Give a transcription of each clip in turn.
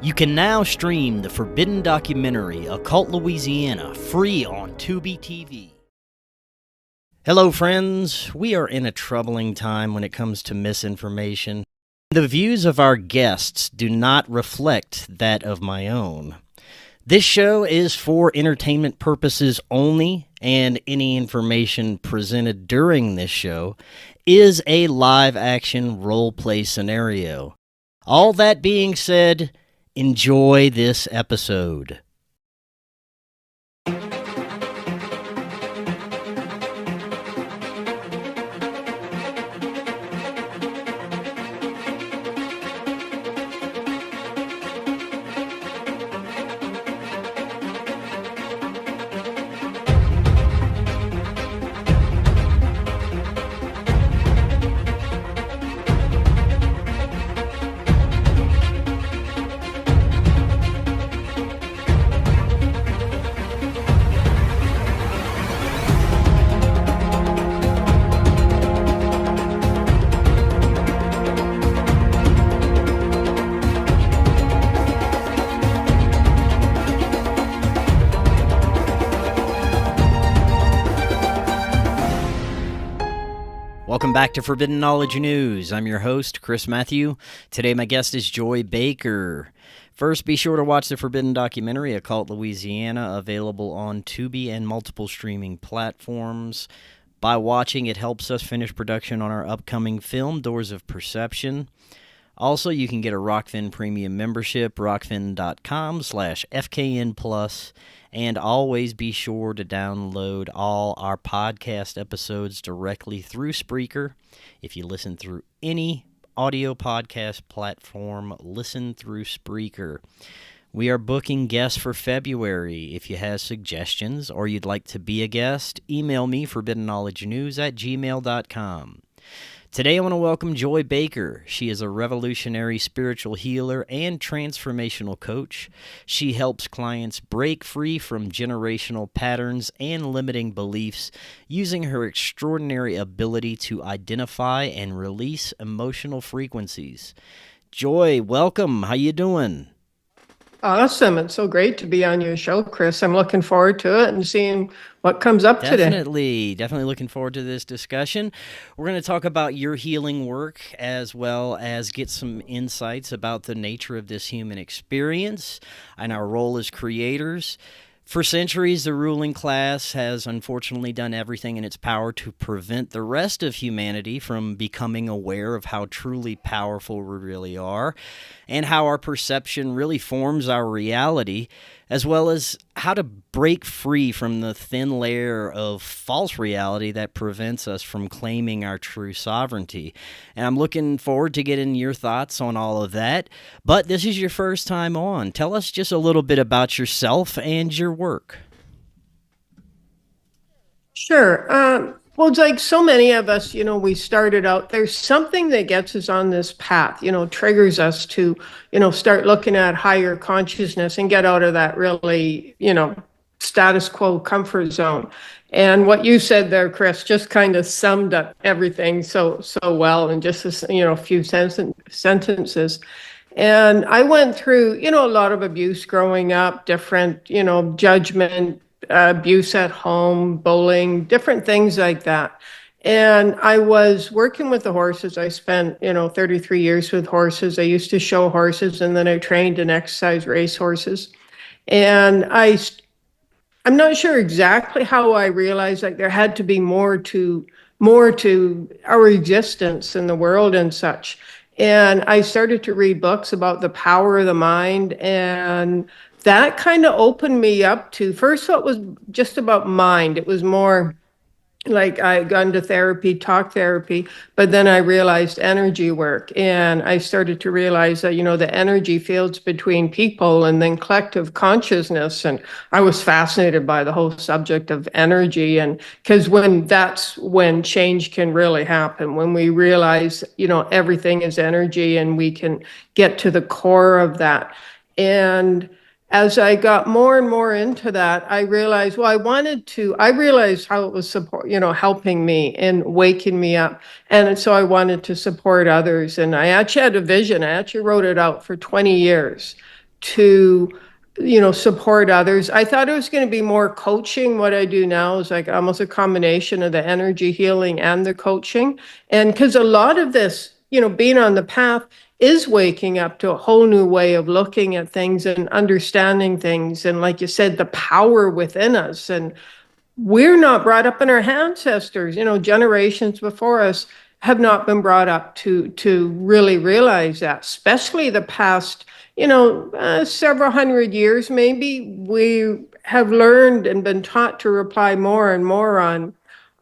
You can now stream the forbidden documentary Occult Louisiana free on Tubi TV. Hello friends, we are in a troubling time when it comes to misinformation. The views of our guests do not reflect that of my own. This show is for entertainment purposes only, and any information presented during this show is a live-action role-play scenario. All that being said, enjoy this episode. Welcome back to Forbidden Knowledge News. I'm your host, Chris Matthew. Today my guest is Joy Baker. First, be sure to watch the Forbidden documentary, Occult Louisiana, available on Tubi and multiple streaming platforms. By watching, it helps us finish production on our upcoming film, Doors of Perception. Also, you can get a Rokfin premium membership, rokfin.com/FKN+, and always be sure to download all our podcast episodes directly through Spreaker. If you listen through any audio podcast platform, listen through Spreaker. We are booking guests for February. If you have suggestions or you'd like to be a guest, email me, forbiddenknowledgenews@gmail.com. Today I want to welcome Joy Baker. She is a revolutionary spiritual healer and transformational coach. She helps clients break free from generational patterns and limiting beliefs using her extraordinary ability to identify and release emotional frequencies. Joy, welcome. How you doing? Awesome. It's so great to be on your show, Chris. I'm looking forward to it and seeing what comes up today. Definitely looking forward to this discussion. We're going to talk about your healing work as well as get some insights about the nature of this human experience and our role as creators. For centuries, the ruling class has unfortunately done everything in its power to prevent the rest of humanity from becoming aware of how truly powerful we really are and how our perception really forms our reality, as well as how to break free from the thin layer of false reality that prevents us from claiming our true sovereignty. And I'm looking forward to getting your thoughts on all of that. But this is your first time on. Tell us just a little bit about yourself and your work. Sure. Well, it's like so many of us, we started out, there's something that gets us on this path, triggers us to, start looking at higher consciousness and get out of that really, status quo comfort zone. And what you said there, Chris, just kind of summed up everything so well in just a few sentences. And I went through, a lot of abuse growing up, different, judgment, abuse at home, bullying, different things like that. And I was working with the horses. I spent, 33 years with horses. I used to show horses, and then I trained and exercised race horses. And I'm not sure exactly how I realized like there had to be more to our existence in the world and such. And I started to read books about the power of the mind, and that kind of opened me up to, first it was just about mind. It was more like I got into therapy, talk therapy, but then I realized energy work. And I started to realize that, the energy fields between people and then collective consciousness. And I was fascinated by the whole subject of energy. And because that's when change can really happen, when we realize, everything is energy and we can get to the core of that. And as I got more and more into that, I realized, I realized how it was helping me and waking me up. And so I wanted to support others. And I actually had a vision. I actually wrote it out for 20 years to, support others. I thought it was going to be more coaching. What I do now is like almost a combination of the energy healing and the coaching. And because a lot of this, being on the path is waking up to a whole new way of looking at things and understanding things. And like you said, the power within us. And we're not brought up in our ancestors, generations before us have not been brought up to really realize that, especially the past, several hundred years. Maybe we have learned and been taught to rely more and more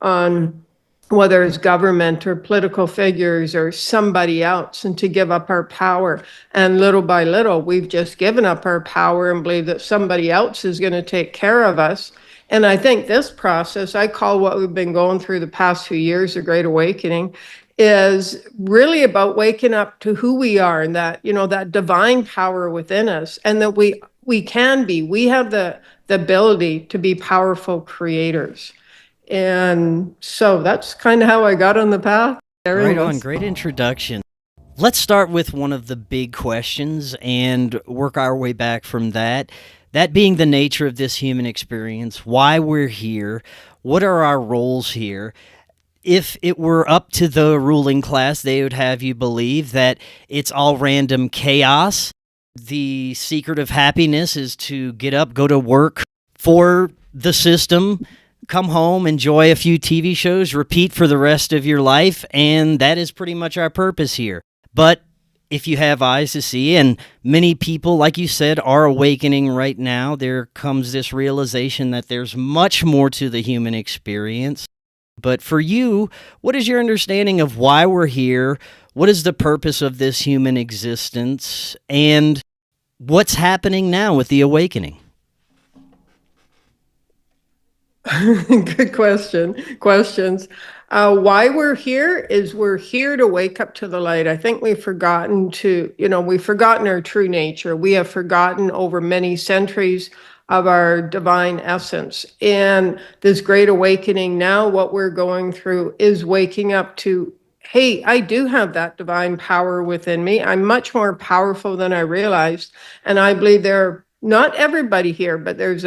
on whether it's government or political figures or somebody else, and to give up our power. And little by little, we've just given up our power and believe that somebody else is going to take care of us. And I think this process, I call what we've been going through the past few years, the Great Awakening, is really about waking up to who we are and that, that divine power within us, and that we have the ability to be powerful creators. And so that's kind of how I got on the path. Right on. Great introduction. Let's start with one of the big questions and work our way back from that. That being the nature of this human experience, why we're here, what are our roles here? If it were up to the ruling class, they would have you believe that it's all random chaos. The secret of happiness is to get up, go to work for the system, come home, enjoy a few TV shows, repeat for the rest of your life, and that is pretty much our purpose here. But if you have eyes to see, and many people, like you said, are awakening right now, there comes this realization that there's much more to the human experience. But for you, what is your understanding of why we're here? What is the purpose of this human existence? And what's happening now with the awakening? Good questions. Why we're here is we're here to wake up to the light. I think we've forgotten our true nature. We have forgotten over many centuries of our divine essence. And this great awakening now, what we're going through is waking up to, hey, I do have that divine power within me. I'm much more powerful than I realized. And I believe not everybody here, but there's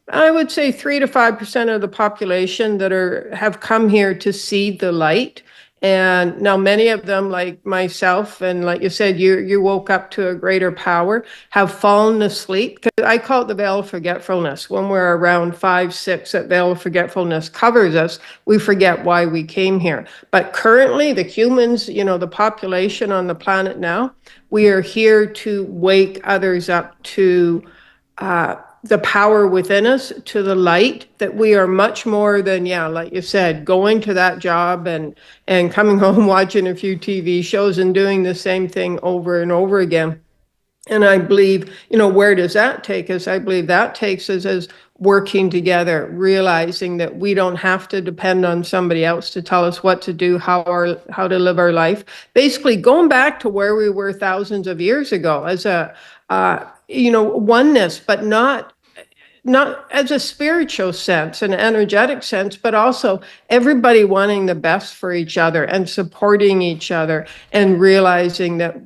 I would say 3 to 5% of the population that have come here to see the light. And now many of them, like myself, and like you said, you woke up to a greater power, have fallen asleep. Because I call it the veil of forgetfulness. When we're around 5, 6, that veil of forgetfulness covers us, we forget why we came here. But currently, the humans, the population on the planet now, we are here to wake others up to the power within us, to the light, that we are much more than, like you said, going to that job and coming home, watching a few TV shows and doing the same thing over and over again. And I believe, where does that take us? I believe that takes us as working together, realizing that we don't have to depend on somebody else to tell us what to do, how to live our life. Basically, going back to where we were thousands of years ago as a oneness, but not as a spiritual sense, an energetic sense, but also everybody wanting the best for each other and supporting each other and realizing that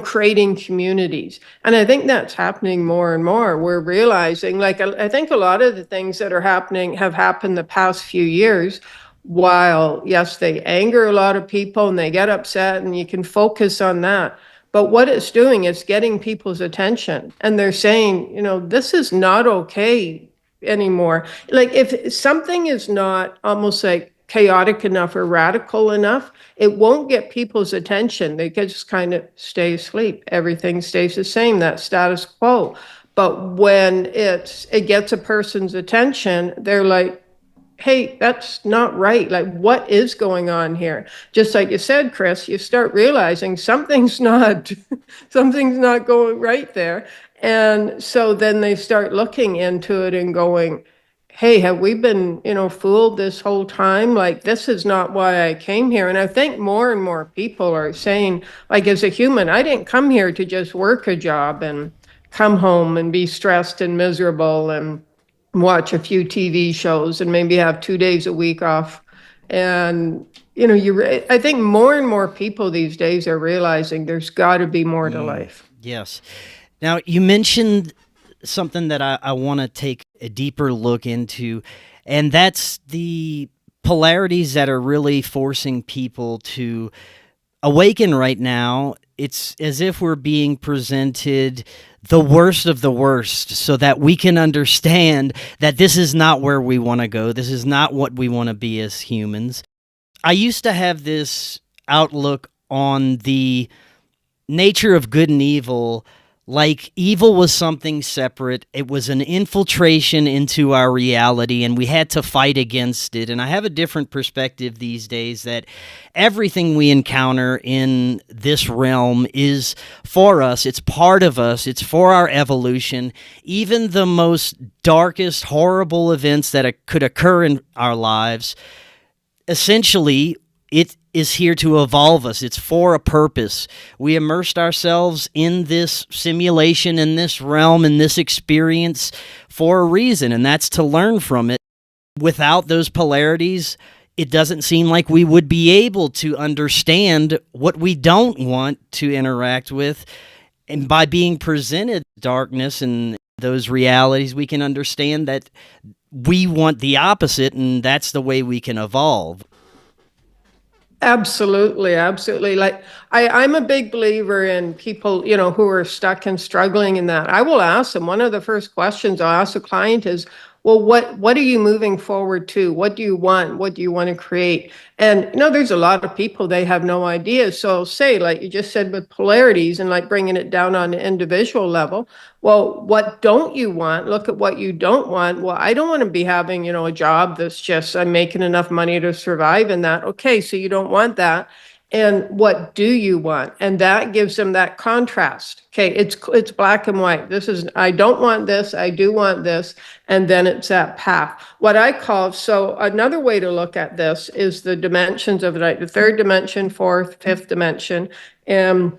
creating communities. And I think that's happening more and more. We're realizing, I think a lot of the things that are happening have happened the past few years. While, yes, they anger a lot of people and they get upset, and you can focus on that. But what it's doing is getting people's attention, and they're saying, this is not okay anymore. Like, if something is not almost like chaotic enough or radical enough, it won't get people's attention. They can just kind of stay asleep. Everything stays the same, that status quo. But when it gets a person's attention, they're like, hey, that's not right. Like, what is going on here? Just like you said, Chris, you start realizing something's not going right there. And so then they start looking into it and going, hey, have we been, fooled this whole time? Like, this is not why I came here. And I think more and more people are saying, like, as a human, I didn't come here to just work a job and come home and be stressed and miserable and watch a few TV shows and maybe have 2 days a week off. And, I think more and more people these days are realizing there's got to be more to life. Yes. Now, you mentioned something that I want to take a deeper look into, and that's the polarities that are really forcing people to awaken right now. It's as if we're being presented the worst of the worst so that we can understand that this is not where we want to go. This is not what we want to be as humans. I used to have this outlook on the nature of good and evil, like evil was something separate. It was an infiltration into our reality, and we had to fight against it. And I have a different perspective these days that everything we encounter in this realm is for us. It's part of us. It's for our evolution. Even the most darkest, horrible events that could occur in our lives, essentially, it is here to evolve us. It's for a purpose. We immersed ourselves in this simulation, in this realm, in this experience for a reason, and that's to learn from it. Without those polarities, it doesn't seem like we would be able to understand what we don't want to interact with. And by being presented darkness and those realities, we can understand that we want the opposite, and that's the way we can evolve. Absolutely, absolutely. Like I'm a big believer in people, who are stuck and struggling in that. I will ask them, one of the first questions I'll ask a client is, well, what are you moving forward to? What do you want? What do you want to create? And there's a lot of people, they have no idea. So say, like you just said, with polarities and like bringing it down on the individual level, well, what don't you want? Look at what you don't want. Well, I don't want to be having, a job that's just I'm making enough money to survive in that. Okay, so you don't want that. And what do you want? And that gives them that contrast. Okay, it's black and white. This is, I don't want this, I do want this, and then it's that path. What I call, so another way to look at this is the dimensions of it, like the third dimension, fourth, fifth dimension. And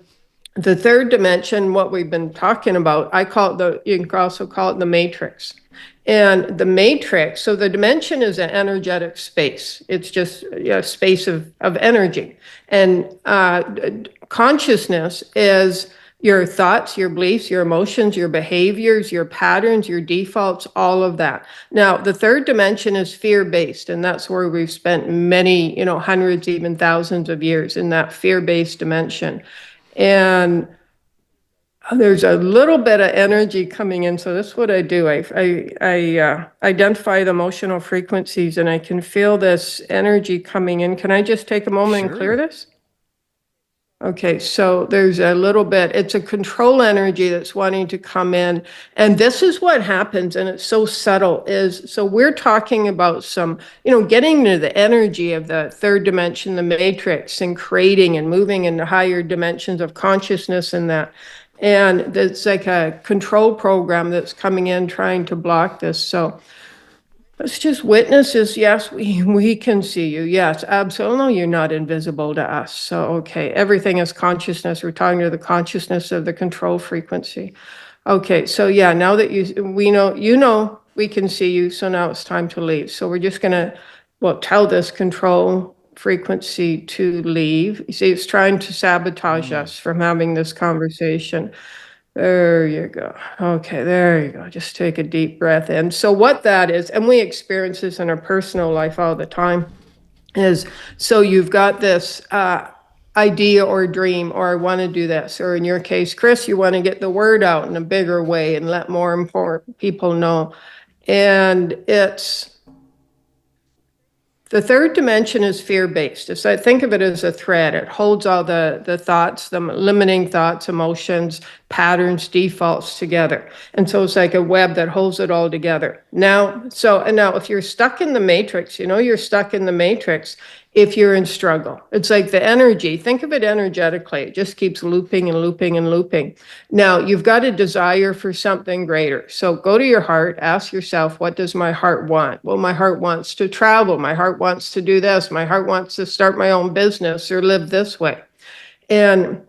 the third dimension, what we've been talking about, I call it you can also call it the matrix. And the matrix, so the dimension is an energetic space. It's just a space of energy. And consciousness is your thoughts, your beliefs, your emotions, your behaviors, your patterns, your defaults, all of that. Now, the third dimension is fear-based, and that's where we've spent many, hundreds, even thousands of years in that fear-based dimension. And there's a little bit of energy coming in. So this is what I do. I identify the emotional frequencies, and I can feel this energy coming in. Can I just take a moment and clear this? Okay, so there's a little bit, it's a control energy that's wanting to come in. And this is what happens, and it's so subtle, so we're talking about some, getting to the energy of the third dimension, the matrix, and creating and moving into higher dimensions of consciousness and that. And it's like a control program that's coming in trying to block this. So let's just witness this. Yes, we can see you. Yes, absolutely. No, you're not invisible to us. So, okay, everything is consciousness. We're talking to the consciousness of the control frequency. Okay, so yeah, now that we know, we can see you. So now it's time to leave. So we're just going to, tell this control frequency to leave. You see, it's trying to sabotage us from having this conversation. There you go. Okay, there you go. Just take a deep breath in. So what that is, and we experience this in our personal life all the time, is so you've got this idea or dream, or I want to do this, or in your case, Chris, you want to get the word out in a bigger way and let more important people know. And it's the third dimension is fear-based. So I think of it as a thread. It holds all the thoughts, the limiting thoughts, emotions, patterns, defaults together. And so it's like a web that holds it all together. Now if you're stuck in the matrix, you're stuck in the matrix if you're in struggle. It's like the energy, think of it energetically. It just keeps looping and looping and looping. Now, you've got a desire for something greater. So go to your heart, ask yourself, what does my heart want? Well, my heart wants to travel. My heart wants to do this. My heart wants to start my own business or live this way. And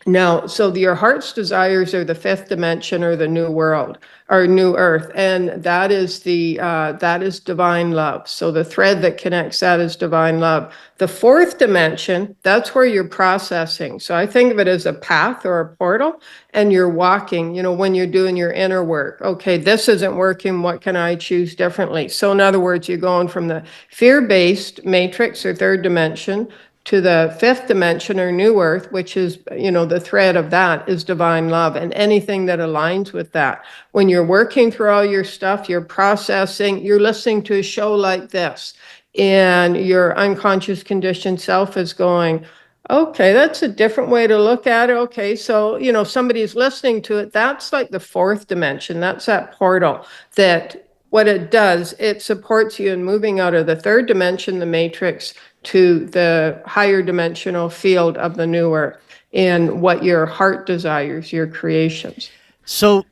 Now, so your heart's desires are the fifth dimension or the new world or new earth, and that is that is divine love. So the thread that connects that is divine love. The fourth dimension, that's where you're processing. So I think of it as a path or a portal, and you're walking, when you're doing your inner work. Okay, this isn't working. What can I choose differently? So in other words, you're going from the fear-based matrix or third dimension to the fifth dimension or new earth, which is, the thread of that is divine love and anything that aligns with that. When you're working through all your stuff, you're processing, you're listening to a show like this, and your unconscious conditioned self is going, okay, that's a different way to look at it. Okay, so, somebody's listening to it. That's like the fourth dimension. That's that portal that what it does, it supports you in moving out of the third dimension, the matrix, to the higher dimensional field of the new earth and what your heart desires, your creations. So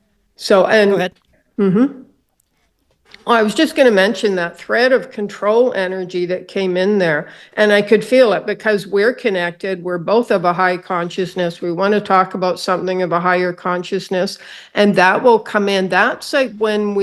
go ahead. I was just going to mention that thread of control energy that came in there, and I could feel it because we're connected. We're both of a high consciousness. We want to talk about something of a higher consciousness, and that will come in. That's like when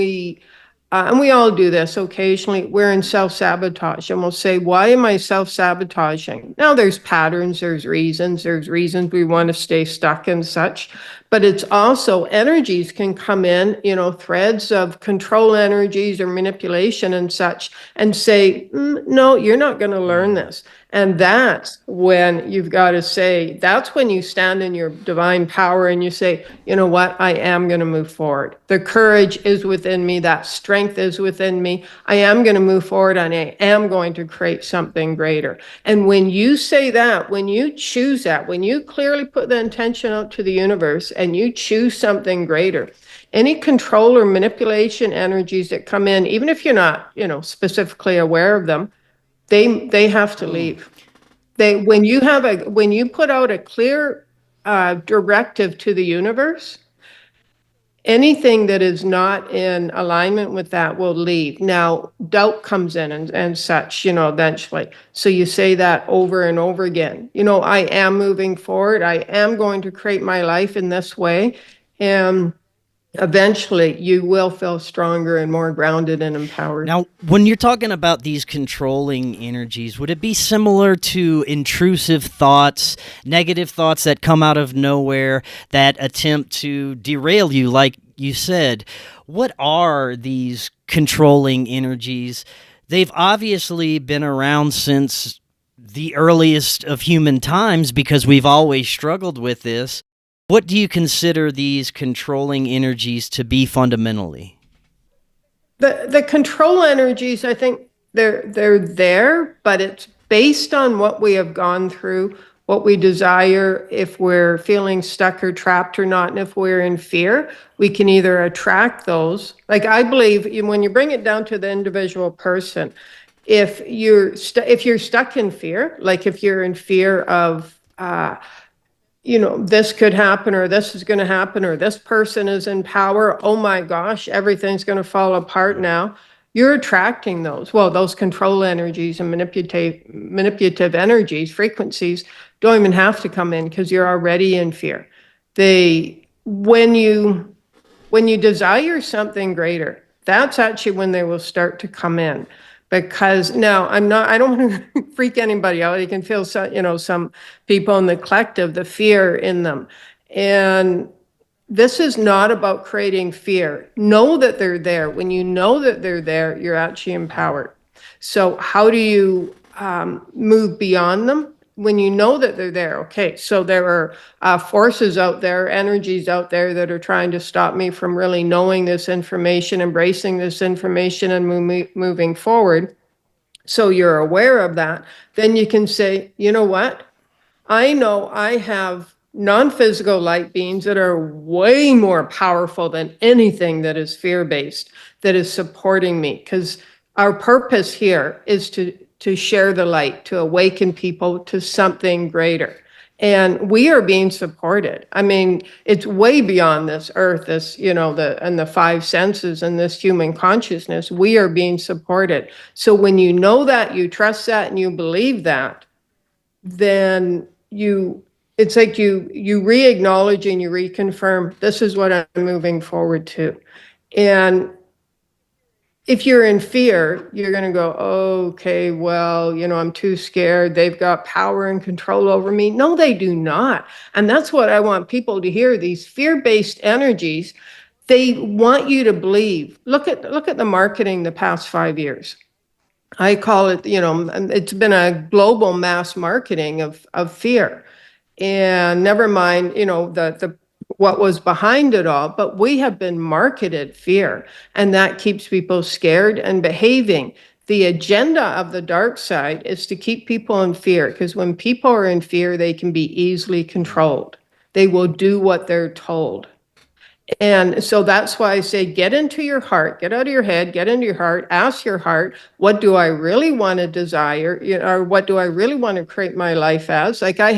and we all do this occasionally, we're in self-sabotage, and we'll say, why am I self-sabotaging? Now, there's patterns, there's reasons we want to stay stuck and such, but it's also energies can come in, threads of control energies or manipulation and such, and say, no, you're not going to learn this. And that's when you've got to say, that's when you stand in your divine power and you say, you know what, I am going to move forward. The courage is within me. That strength is within me. I am going to move forward and I am going to create something greater. And when you say that, when you choose that, when you clearly put the intention out to the universe and you choose something greater, any control or manipulation energies that come in, even if you're not, specifically aware of them, they have to leave. When you put out a clear directive to the universe, anything that is not in alignment with that will leave. Now, doubt comes in and such, eventually. So you say that over and over again. I am moving forward. I am going to create my life in this way. And eventually you will feel stronger and more grounded and empowered. Now, when you're talking about these controlling energies, would it be similar to intrusive thoughts, negative thoughts that come out of nowhere that attempt to derail you, like you said? What are these controlling energies? They've obviously been around since the earliest of human times because we've always struggled with this. What do you consider these controlling energies to be fundamentally? The control energies, I think they're there, but it's based on what we have gone through, what we desire, if we're feeling stuck or trapped or not, and if we're in fear, we can either attract those. Like I believe when you bring it down to the individual person, if you're stuck in fear, like if you're in fear of this could happen, or this is going to happen, or this person is in power. Oh my gosh, everything's going to fall apart now. You're attracting those control energies and manipulative energies, frequencies don't even have to come in because you're already in fear. When you desire something greater, that's actually when they will start to come in. Because now I don't want to freak anybody out. You can feel some people in the collective, the fear in them. And this is not about creating fear. Know that they're there. When you know that they're there, you're actually empowered. So how do you move beyond them? When you know that they're there, okay, so there are forces out there, energies out there that are trying to stop me from really knowing this information, embracing this information, and moving forward. So you're aware of that. Then you can say, you know what? I know I have non-physical light beings that are way more powerful than anything that is fear-based, that is supporting me. Because our purpose here is to share the light, to awaken people to something greater. And we are being supported. I mean, it's way beyond this earth, and the five senses and this human consciousness. We are being supported. So when you know that, you trust that, and you believe that, then it's like you re-acknowledge and you reconfirm, this is what I'm moving forward to. And if you're in fear, you're going to go, okay, well, I'm too scared. They've got power and control over me. No, they do not. And that's what I want people to hear. These fear-based energies, they want you to believe. Look at the marketing the past 5 years. I call it, it's been a global mass marketing of fear. And never mind, the what was behind it all, but we have been marketed fear, and that keeps people scared and behaving. The agenda of the dark side is to keep people in fear, because when people are in fear, they can be easily controlled. They will do what they're told. And so that's why I say, get into your heart, get out of your head, get into your heart, ask your heart, what do I really want to desire, or what do I really want to create my life as? Like I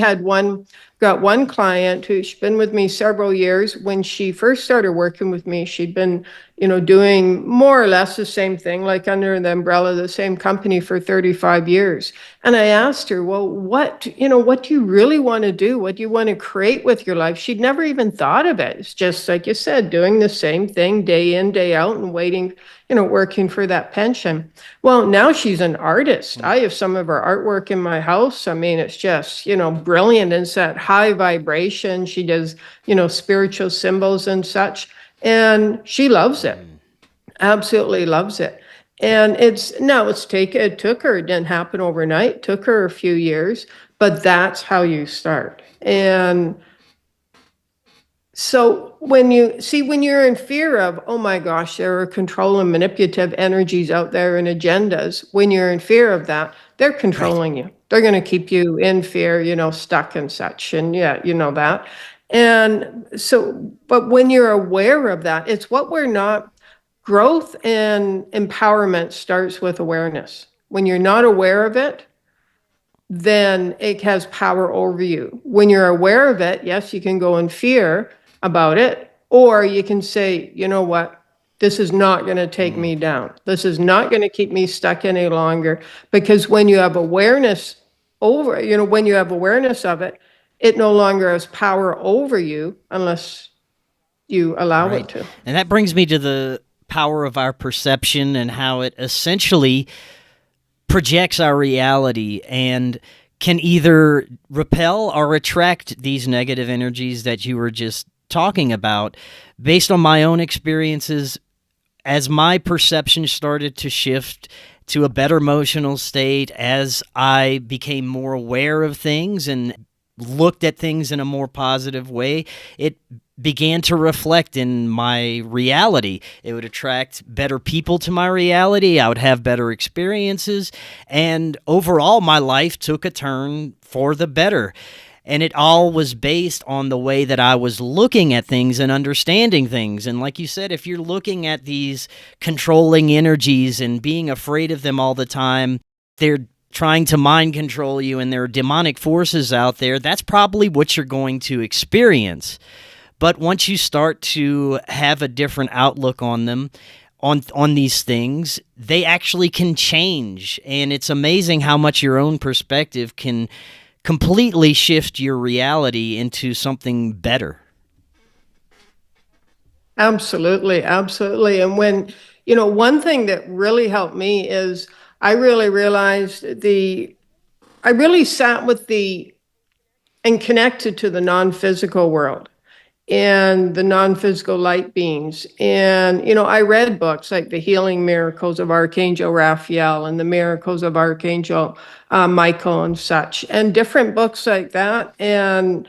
got one client who's been with me several years. When she first started working with me, she'd been, doing more or less the same thing, like under the umbrella of the same company for 35 years. And I asked her, well, what do you really want to do? What do you want to create with your life? She'd never even thought of it. It's just like you said, doing the same thing day in, day out and waiting, working for that pension. Well, now she's an artist. I have some of her artwork in my house. I mean, it's just, brilliant. It's that high vibration. She does, spiritual symbols and such. And she loves it, absolutely loves it. And it took her, it didn't happen overnight, it took her a few years, but that's how you start. And so when you're in fear of, oh my gosh, there are control and manipulative energies out there and agendas, when you're in fear of that, they're controlling you. They're going to keep you in fear, stuck and such. And yeah, that. And so, but when you're aware of that, it's what we're not. Growth and empowerment starts with awareness. When you're not aware of it, then it has power over you. When you're aware of it, yes, you can go in fear about it, or you can say, you know what, this is not going to take me down. This is not going to keep me stuck any longer. Because when you have awareness when you have awareness of it, it no longer has power over you unless you allow it to. And that brings me to the power of our perception and how it essentially projects our reality and can either repel or attract these negative energies that you were just talking about. Based on my own experiences, as my perception started to shift to a better emotional state, as I became more aware of things and looked at things in a more positive way, it began to reflect in my reality. It would attract better people to my reality. I would have better experiences. And overall, my life took a turn for the better. And it all was based on the way that I was looking at things and understanding things. And like you said, if you're looking at these controlling energies and being afraid of them all the time, they're trying to mind control you and there are demonic forces out there, that's probably what you're going to experience. But once you start to have a different outlook on them, on these things, they actually can change. And it's amazing how much your own perspective can completely shift your reality into something better. Absolutely, absolutely. And when, one thing that really helped me is I really realized I really sat with and connected to the non-physical world and the non-physical light beings. And, I read books like The Healing Miracles of Archangel Raphael and The Miracles of Archangel Michael and such, and different books like that. And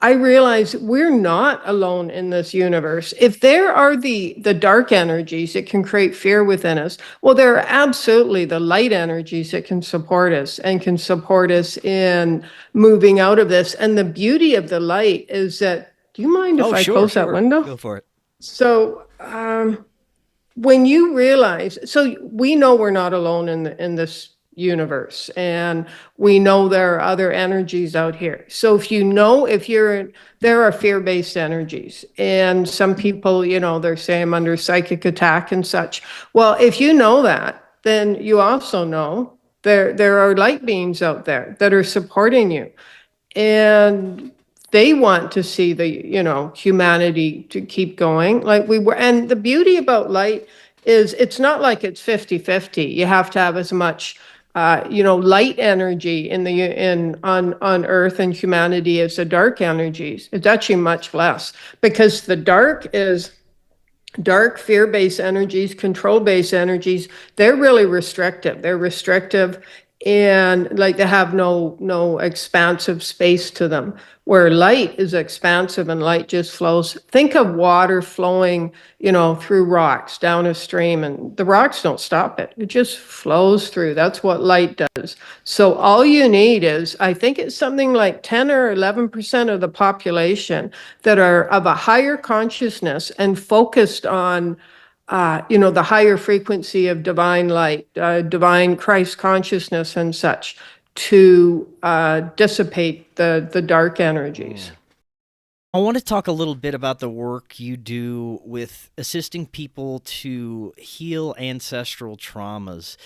I realize we're not alone in this universe. If there are the dark energies that can create fear within us, well, there are absolutely the light energies that can support us and can support us in moving out of this. And the beauty of the light is that, do you mind if I close that window? Go for it. So when you realize, so we know we're not alone in this universe, and we know there are other energies out here. So there are fear-based energies, and some people, they're saying I'm under psychic attack and such. Well, if you know that, then you also know there are light beings out there that are supporting you. and they want to see the humanity to keep going like we were. And the beauty about light is it's not like it's 50-50. You have to have as much light energy on Earth and humanity as the dark energies. It's actually much less, because the dark fear-based energies, control-based energies, they're really restrictive. They're restrictive, and like they have no expansive space to them, where light is expansive and light just flows. Think of water flowing through rocks down a stream, and the rocks don't stop it. It just flows through. That's what light does. So all you need is, I think it's something like 10 or 11% of the population that are of a higher consciousness and focused on the higher frequency of divine light, divine Christ consciousness and such, to dissipate the dark energies. I want to talk a little bit about the work you do with assisting people to heal ancestral traumas.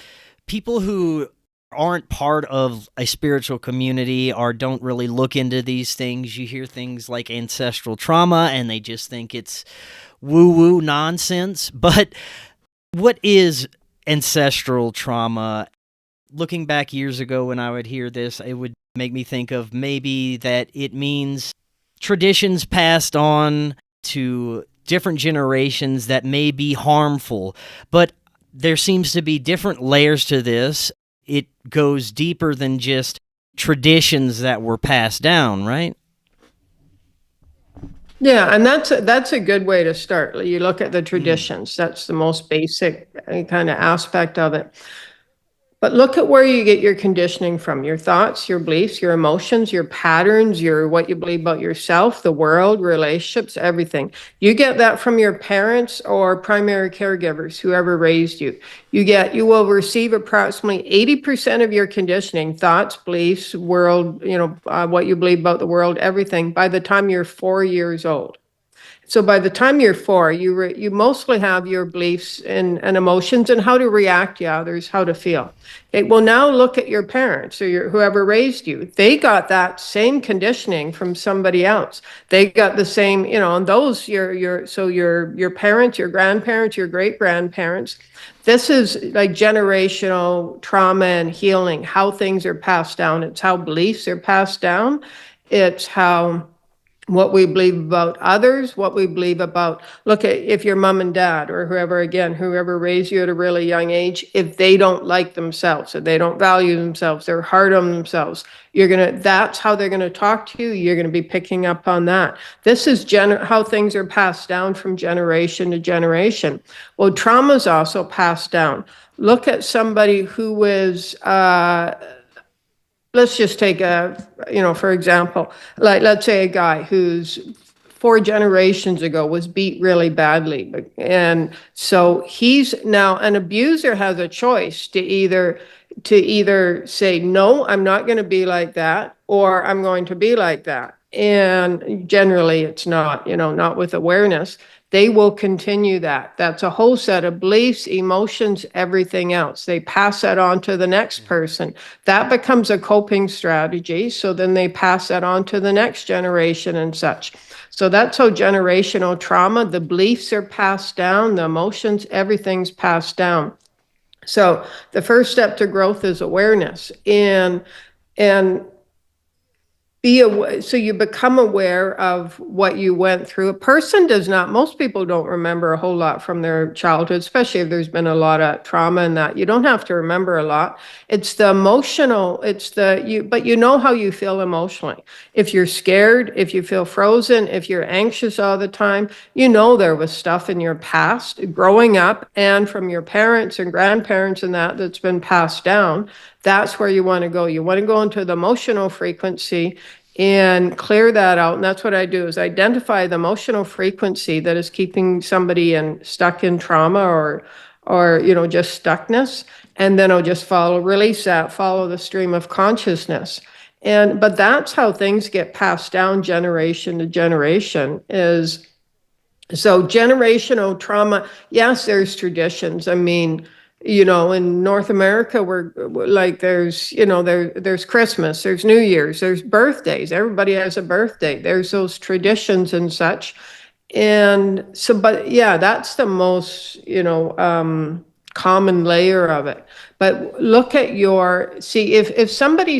People who aren't part of a spiritual community or don't really look into these things, you hear things like ancestral trauma and they just think it's woo-woo nonsense. But what is ancestral trauma? Looking back years ago when I would hear this, it would make me think of maybe that it means traditions passed on to different generations that may be harmful. But there seems to be different layers to this. It goes deeper than just traditions that were passed down, right? Yeah, and that's a good way to start. You look at the traditions. That's the most basic kind of aspect of it. But look at where you get your conditioning from: your thoughts, your beliefs, your emotions, your patterns, what you believe about yourself, the world, relationships, everything. You get that from your parents or primary caregivers, whoever raised you. You will receive approximately 80% of your conditioning, thoughts, beliefs, world, what you believe about the world, everything, by the time you're 4 years old. So by the time you're 4, you mostly have your beliefs and emotions and how to react to others, how to feel. It will now look at your parents or whoever raised you. They got that same conditioning from somebody else. They got the same, and those your parents, your grandparents, your great grandparents. This is like generational trauma and healing. How things are passed down. It's how beliefs are passed down. It's how what we believe about others, what we believe about, look at if your mom and dad or whoever raised you at a really young age, if they don't like themselves, if they don't value themselves, they're hard on themselves, that's how they're gonna talk to you. You're gonna be picking up on that. This is how things are passed down from generation to generation. Well, trauma is also passed down. Look at somebody who is, let's just take for example, like let's say a guy who's 4 generations ago was beat really badly. And so he's now, an abuser has a choice to either say, no, I'm not going to be like that, or I'm going to be like that. And generally it's not, not with awareness. They will continue that. That's a whole set of beliefs, emotions, everything else. They pass that on to the next person. That becomes a coping strategy. So then they pass that on to the next generation and such. So that's how generational trauma, the beliefs are passed down, the emotions, everything's passed down. So the first step to growth is awareness. And be aware, so you become aware of what you went through. A person does not, most people don't remember a whole lot from their childhood, especially if there's been a lot of trauma in that. You don't have to remember a lot. It's the emotional, but you know how you feel emotionally. If you're scared, if you feel frozen, if you're anxious all the time, there was stuff in your past growing up and from your parents and grandparents and that's been passed down. That's where you want to go. You want to go into the emotional frequency and clear that out. And that's what I do, is identify the emotional frequency that is keeping somebody stuck in trauma or just stuckness. And then I'll just release that, follow the stream of consciousness. But that's how things get passed down generation to generation so generational trauma, yes, there's traditions. I mean, In North America, we're like, there's Christmas, there's New Year's, there's birthdays. Everybody has a birthday. There's those traditions and such. And so, but yeah, that's the most, common layer of it. But look at see, if if somebody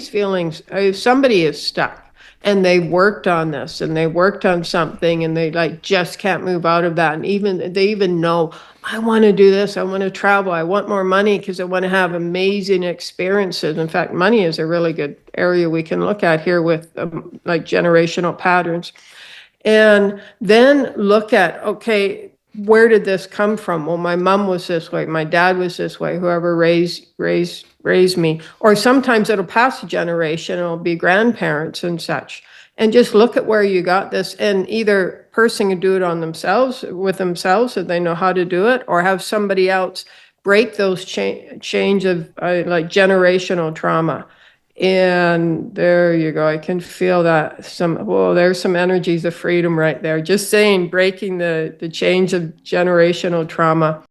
is stuck and they worked on this and they worked on something and they like just can't move out of that. And they even know, I want to do this. I want to travel. I want more money because I want to have amazing experiences. In fact, money is a really good area we can look at here with like generational patterns. And then look at, okay, where did this come from? Well, my mom was this way, my dad was this way, whoever raised me. Or sometimes it'll pass a generation, it'll be grandparents and such. And just look at where you got this, and either person can do it on themselves, with themselves, if they know how to do it, or have somebody else break those change of like generational trauma. And there you go. I can feel that there's some energies of freedom right there. Just saying, breaking the change of generational trauma.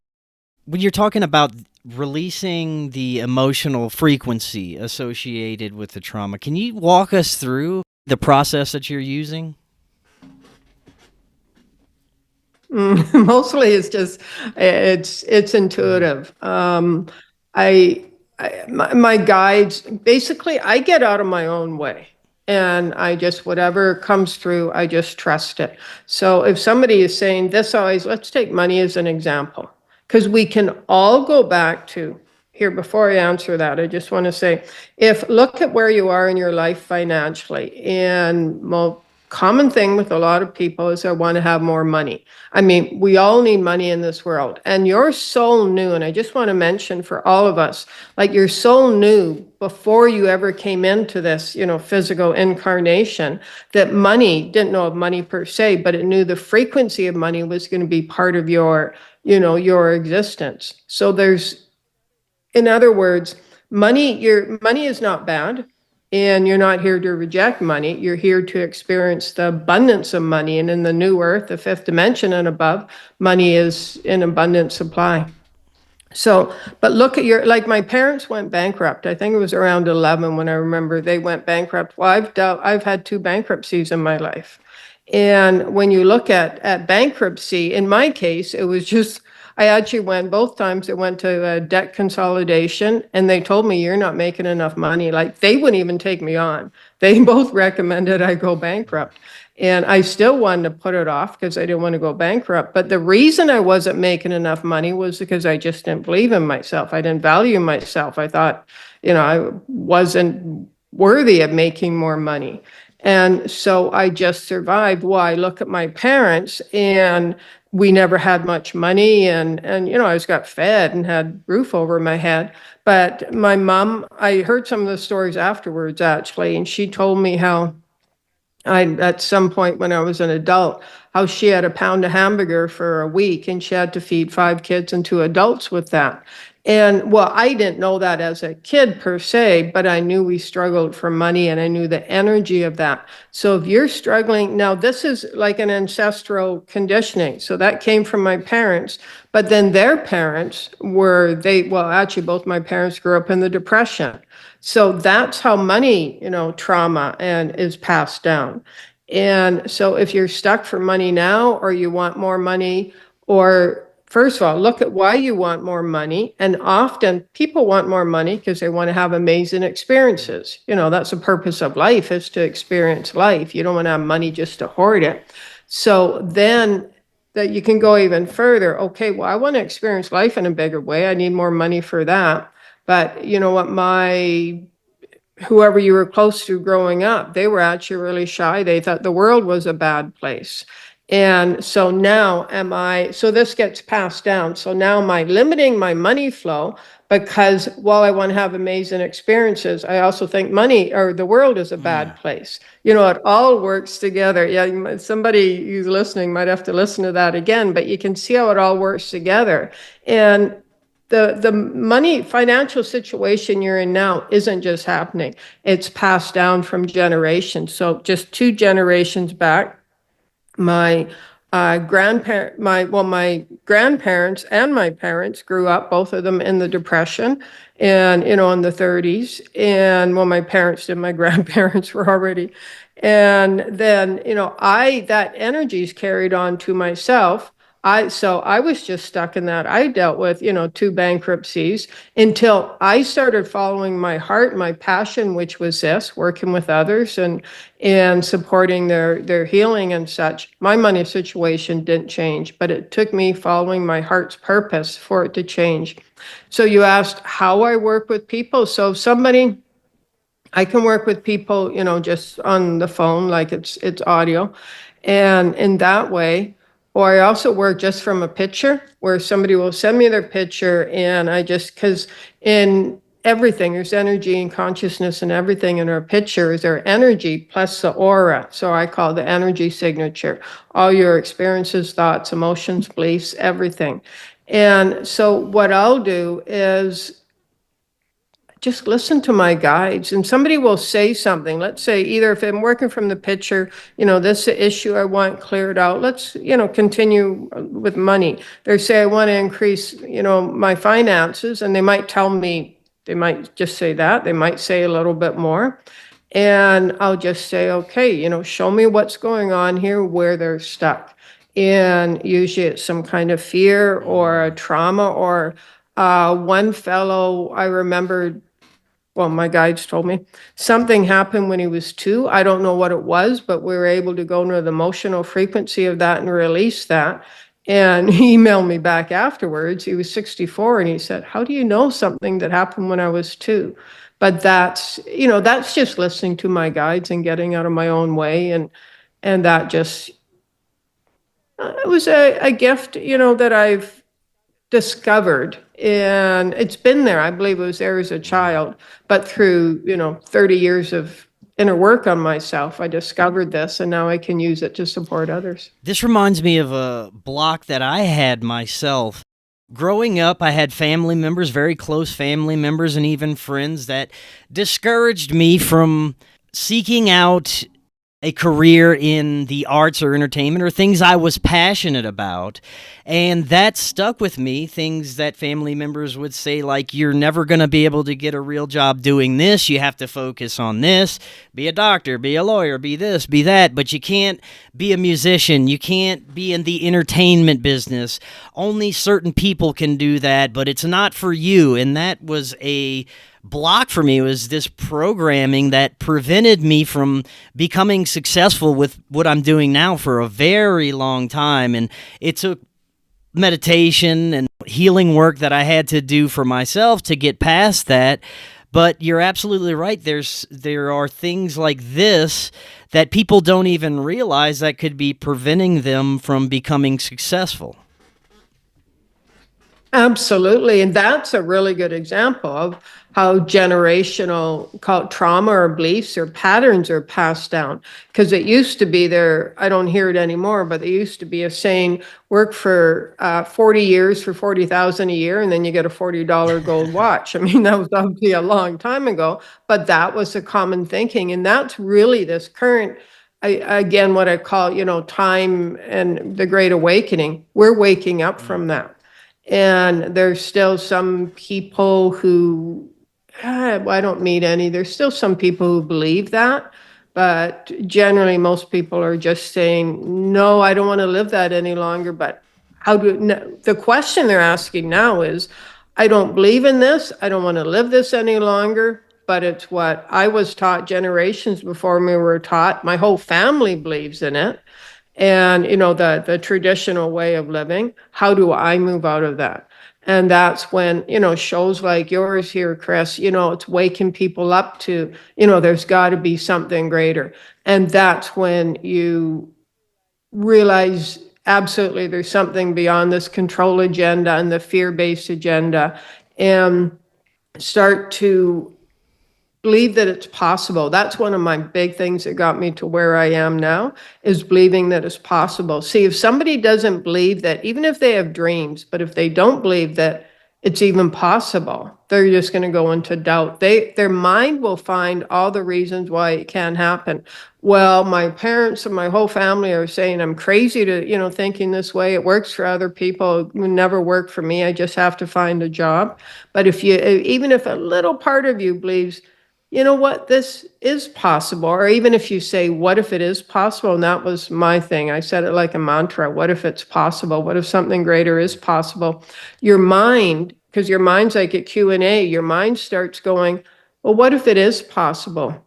When you're talking about releasing the emotional frequency associated with the trauma, can you walk us through the process that you're using? Mostly it's just, it's intuitive. My guides, basically, I get out of my own way. And I just, whatever comes through, I just trust it. So if somebody is saying this, let's take money as an example, because we can all go back to here. Before I answer that, I just want to say, look at where you are in your life financially. And common thing with a lot of people is I want to have more money. I mean, we all need money in this world, and your soul knew, and I just want to mention for all of us, like your soul knew before you ever came into this, physical incarnation, that money, didn't know of money per se, but it knew the frequency of money was going to be part of your existence. So in other words, your money is not bad. And you're not here to reject money. You're here to experience the abundance of money. And in the new earth, the fifth dimension and above, money is in abundant supply. So, but look at like my parents went bankrupt. I think it was around 11 when I remember they went bankrupt. Well, I've had 2 bankruptcies in my life. And when you look at bankruptcy, in my case, it was just, I actually went both times. I went to a debt consolidation, and they told me, you're not making enough money. Like, they wouldn't even take me on. They both recommended I go bankrupt. And I still wanted to put it off because I didn't want to go bankrupt. But the reason I wasn't making enough money was because I just didn't believe in myself. I didn't value myself. I thought, I wasn't worthy of making more money. And so I just survived. Well, I look at my parents, and we never had much money, and I just got fed and had roof over my head. But my mom, I heard some of the stories afterwards, actually, and she told me how at some point when I was an adult, how she had a pound of hamburger for a week, and she had to feed 5 kids and 2 adults with that. And well, I didn't know that as a kid per se, but I knew we struggled for money, and I knew the energy of that. So if you're struggling, now this is like an ancestral conditioning. So that came from my parents, but then their parents actually both my parents grew up in the Depression. So that's how money, trauma is passed down. And so if you're stuck for money now, or you want more money, or first of all, look at why you want more money. And often people want more money because they want to have amazing experiences. That's the purpose of life, is to experience life. You don't want to have money just to hoard it. So then that you can go even further. Okay, well, I want to experience life in a bigger way. I need more money for that. But you know what, whoever you were close to growing up, they were actually really shy. They thought the world was a bad place. And so now so this gets passed down. So now am I limiting my money flow because while I want to have amazing experiences, I also think money or the world is a bad place. It all works together. Yeah, somebody who's listening might have to listen to that again, but you can see how it all works together. And the money financial situation you're in now isn't just happening. It's passed down from generations. So just 2 generations back, my my grandparents and my parents grew up, both of them in the Depression and, in the 30s. And my parents did, my grandparents were already. And then, that energy's carried on to myself. So I was just stuck in that. I dealt with, 2 bankruptcies until I started following my heart, my passion, which was this, working with others and supporting their healing and such. My money situation didn't change, but it took me following my heart's purpose for it to change. So you asked how I work with people. So I can work with people, just on the phone, like it's audio, and in that way. Or I also work just from a picture, where somebody will send me their picture, and because in everything, there's energy and consciousness and everything in our picture is our energy plus the aura. So I call the energy signature, all your experiences, thoughts, emotions, beliefs, everything. And so what I'll do is just listen to my guides, and somebody will say something. Let's say, either if I'm working from the picture, this is the issue I want cleared out. Let's, continue with money. They say, I want to increase, my finances, and they might tell me, they might just say that, they might say a little bit more. And I'll just say, okay, show me what's going on here, where they're stuck. And usually it's some kind of fear or a trauma, or one fellow I remember, my guides told me something happened when he was 2. I don't know what it was, but we were able to go into the emotional frequency of that and release that. And he emailed me back afterwards. He was 64, and he said, how do you know something that happened when I was 2? But that's just listening to my guides and getting out of my own way. And that just, it was a gift, that I've discovered, and it's been there. I believe it was there as a child, but through 30 years of inner work on myself, I discovered this, and now I can use it to support others. This reminds me of a block that I had myself. Growing up, I had family members, very close family members, and even friends that discouraged me from seeking out a career in the arts or entertainment or things I was passionate about. And that stuck with me, things that family members would say, like, you're never going to be able to get a real job doing this. You have to focus on this, be a doctor, be a lawyer, be this, be that, but you can't be a musician. You can't be in the entertainment business. Only certain people can do that, but it's not for you. And that was a block for me, was this programming that prevented me from becoming successful with what I'm doing now for a very long time. And it took meditation and healing work that I had to do for myself to get past that. But you're absolutely right. There are things like this that people don't even realize that could be preventing them from becoming successful. Absolutely. And that's a really good example of how generational, called trauma or beliefs or patterns, are passed down. Because it used to be there, I don't hear it anymore, but there used to be a saying, work for 40 years for $40,000 a year, and then you get a $40 gold watch. I mean, that was obviously a long time ago, but that was a common thinking. And that's really this current, again, what I call, time and the Great Awakening. We're waking up from that. And there's still some people who, I don't meet any, there's still some people who believe that, but generally most people are just saying, no, I don't want to live that any longer. But the question they're asking now is, I don't believe in this, I don't want to live this any longer, but it's what I was taught generations before me were taught. My whole family believes in it. And, the traditional way of living. How do I move out of that? And that's when, shows like yours here, Chris, it's waking people up to, there's got to be something greater. And that's when you realize absolutely there's something beyond this control agenda and the fear-based agenda, and start to believe that it's possible. That's one of my big things that got me to where I am now, is believing that it's possible. See, if somebody doesn't believe that, even if they have dreams, but if they don't believe that it's even possible. They're just going to go into doubt. Their mind will find all the reasons why it can't happen. Well, my parents and my whole family are saying I'm crazy to, thinking this way. It works for other people. It would never work for me. I just have to find a job. But even if a little part of you believes, you know what, this is possible, or even if you say, what if it is possible? And that was my thing. I said it like a mantra. What if it's possible? What if something greater is possible? Your mind, because your mind's like a Q&A, your mind starts going, well, what if it is possible?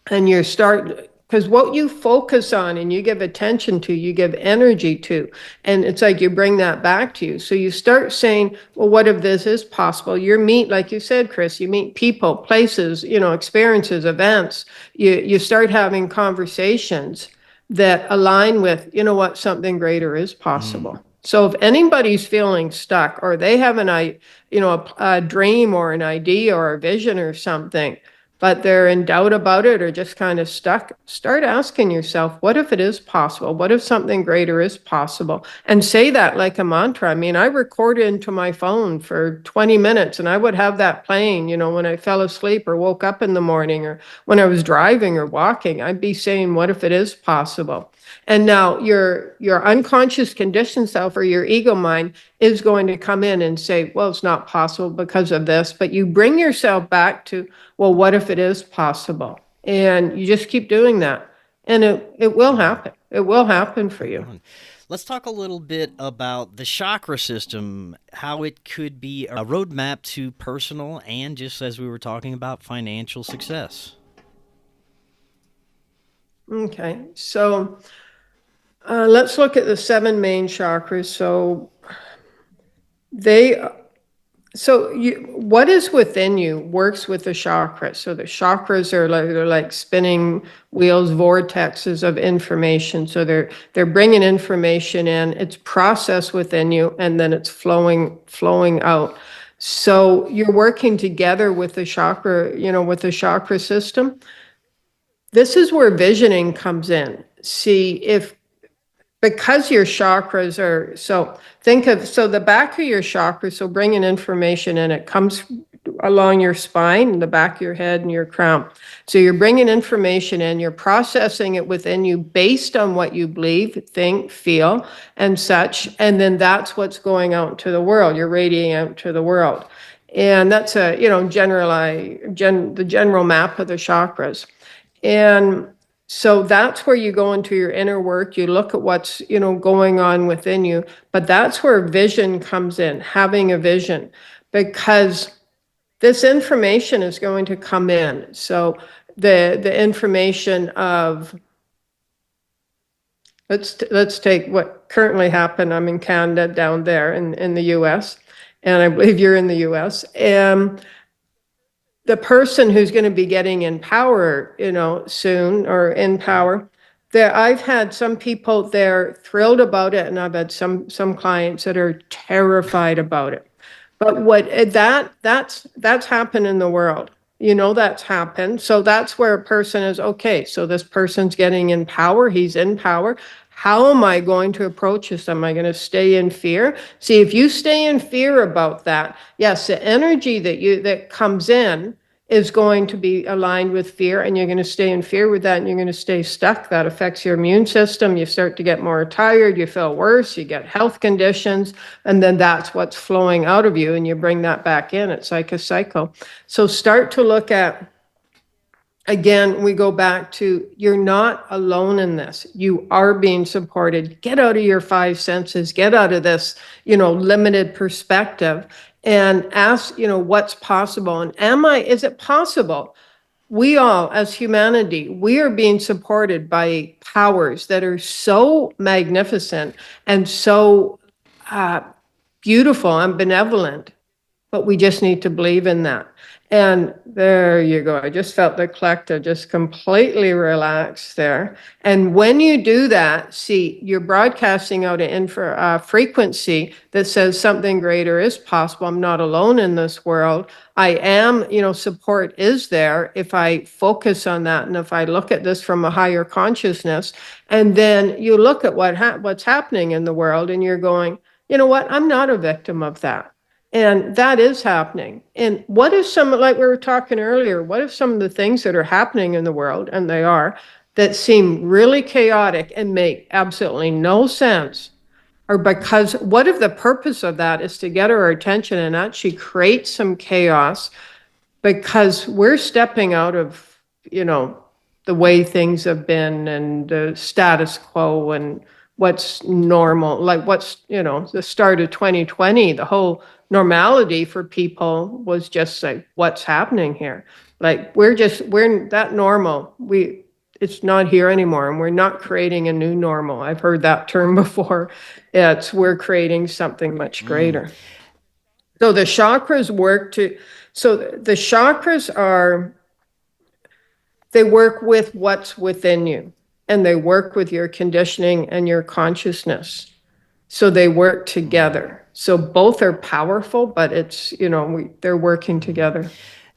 And you start, because what you focus on and you give attention to, you give energy to, and it's like you bring that back to you. So you start saying, well, what if this is possible? Like you said, Chris, you meet people, places, experiences, events. You start having conversations that align with, what, something greater is possible. So if anybody's feeling stuck, or they have a dream or an idea or a vision or something, but they're in doubt about it or just kind of stuck, start asking yourself, what if it is possible? What if something greater is possible? And say that like a mantra. I mean, I recorded into my phone for 20 minutes and I would have that playing, when I fell asleep or woke up in the morning, or when I was driving or walking, I'd be saying, what if it is possible? And now your unconscious conditioned self, or your ego mind, is going to come in and say, well, it's not possible because of this. But you bring yourself back to, well, what if it is possible? And you just keep doing that. And it will happen. It will happen for you. Let's talk a little bit about the chakra system, how it could be a roadmap to personal and, just as we were talking about, financial success. Okay, so let's look at the 7 main chakras. What is within you works with the chakras. So the chakras they're like spinning wheels, vortexes of information. So they're bringing information in. It's processed within you, and then it's flowing out. So you're working together with the chakra, with the chakra system. This is where visioning comes in. Because your chakras are, so the back of your chakra, so bringing information in, it comes along your spine, the back of your head and your crown. So you're bringing information in, you're processing it within you based on what you believe, think, feel, and such. And then that's what's going out to the world. You're radiating out to the world. And that's the general map of the chakras. And so that's where you go into your inner work. You look at what's, going on within you. But that's where vision comes in, having a vision, because this information is going to come in. So the information of, let's take what currently happened. I'm in Canada, down there in the US, and I believe you're in the US. And the person who's going to be getting in power, soon, or in power, I've had some people, they're thrilled about it, and I've had some clients that are terrified about it. But that's happened in the world. That's happened. So that's where a person is, okay, so this person's getting in power, he's in power. How am I going to approach this? Am I going to stay in fear? See, if you stay in fear about that, yes, the energy that comes in is going to be aligned with fear, and you're going to stay in fear with that, and you're going to stay stuck. That affects your immune system. You start to get more tired, you feel worse, you get health conditions, and then that's what's flowing out of you, and you bring that back in. It's like a cycle. So start to look at, again, we go back to, you're not alone in this. You are being supported. Get out of your 5 senses, get out of this, limited perspective, and ask, what's possible. And is it possible? We all, as humanity, we are being supported by powers that are so magnificent and so beautiful and benevolent, but we just need to believe in that. And there you go. I just felt the collective just completely relaxed there. And when you do that, see, you're broadcasting out an frequency that says something greater is possible. I'm not alone in this world. I am, support is there if I focus on that. And if I look at this from a higher consciousness, and then you look at what's happening in the world, and you're going, you know what? I'm not a victim of that. And that is happening. And what if some, like we were talking earlier, what if some of the things that are happening in the world, and they are, that seem really chaotic and make absolutely no sense, or because what if the purpose of that is to get our attention and actually create some chaos because we're stepping out of, the way things have been and the status quo and what's normal, like what's, the start of 2020, the whole normality for people was just like, what's happening here? Like we're that normal. It's not here anymore, and we're not creating a new normal. I've heard that term before. We're creating something much greater. So the chakras the chakras they work with what's within you, and they work with your conditioning and your consciousness. So they work together. So both are powerful, but they're working together.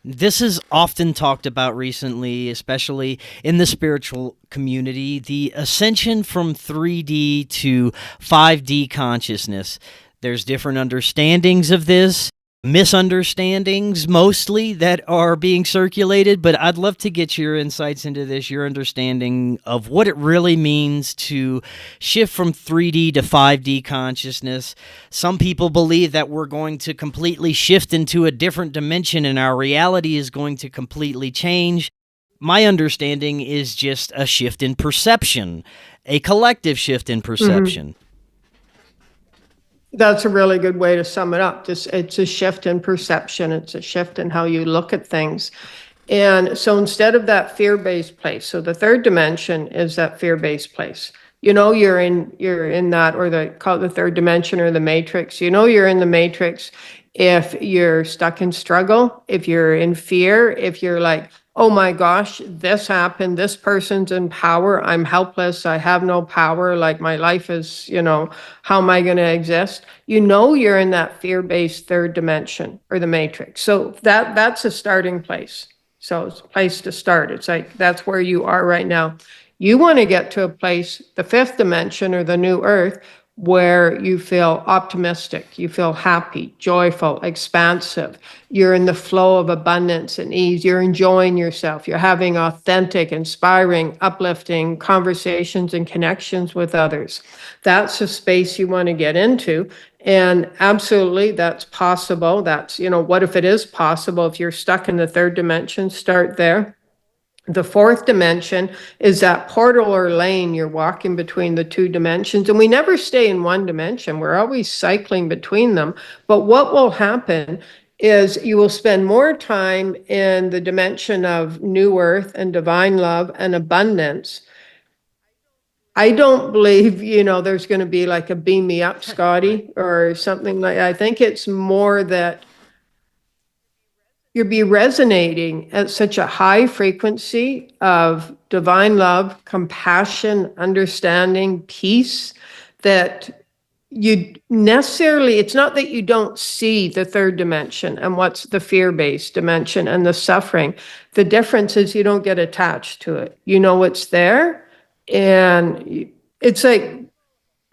This is often talked about recently, especially in the spiritual community, the ascension from 3D to 5D consciousness. There's different understandings of this, misunderstandings mostly that are being circulated, but I'd love to get your insights into this, your understanding of what it really means to shift from 3D to 5D consciousness. Some people believe that we're going to completely shift into a different dimension and our reality is going to completely change. My understanding is just a shift in perception, a collective shift in perception. Mm-hmm. That's a really good way to sum it up. It's a shift in perception. It's a shift in how you look at things. And so instead of that fear-based place, so the third dimension is that fear-based place. You're in that, or call it the third dimension or the matrix. You're in the matrix if you're stuck in struggle, if you're in fear, if you're like, oh my gosh, this happened, this person's in power, I'm helpless, I have no power, like my life is, how am I going to exist? You're in that fear-based third dimension or the matrix. So that's a starting place. So it's a place to start. It's like, that's where you are right now. You want to get to a place, the fifth dimension or the new earth, where you feel optimistic, you feel happy, joyful, expansive. You're in the flow of abundance and ease. You're enjoying yourself. You're having authentic, inspiring, uplifting conversations and connections with others. That's a space you want to get into. And absolutely, that's possible. That's, what if it is possible? If you're stuck in the third dimension, start there. The fourth dimension is that portal or lane. You're walking between the two dimensions, and we never stay in one dimension. We're always cycling between them. But what will happen is you will spend more time in the dimension of new earth and divine love and abundance. I don't believe, there's going to be like a beam me up, Scotty, or something like that. I think it's more that you'll be resonating at such a high frequency of divine love, compassion, understanding, peace, that it's not that you don't see the third dimension and what's the fear-based dimension and the suffering. The difference is you don't get attached to it. It's there. And it's like,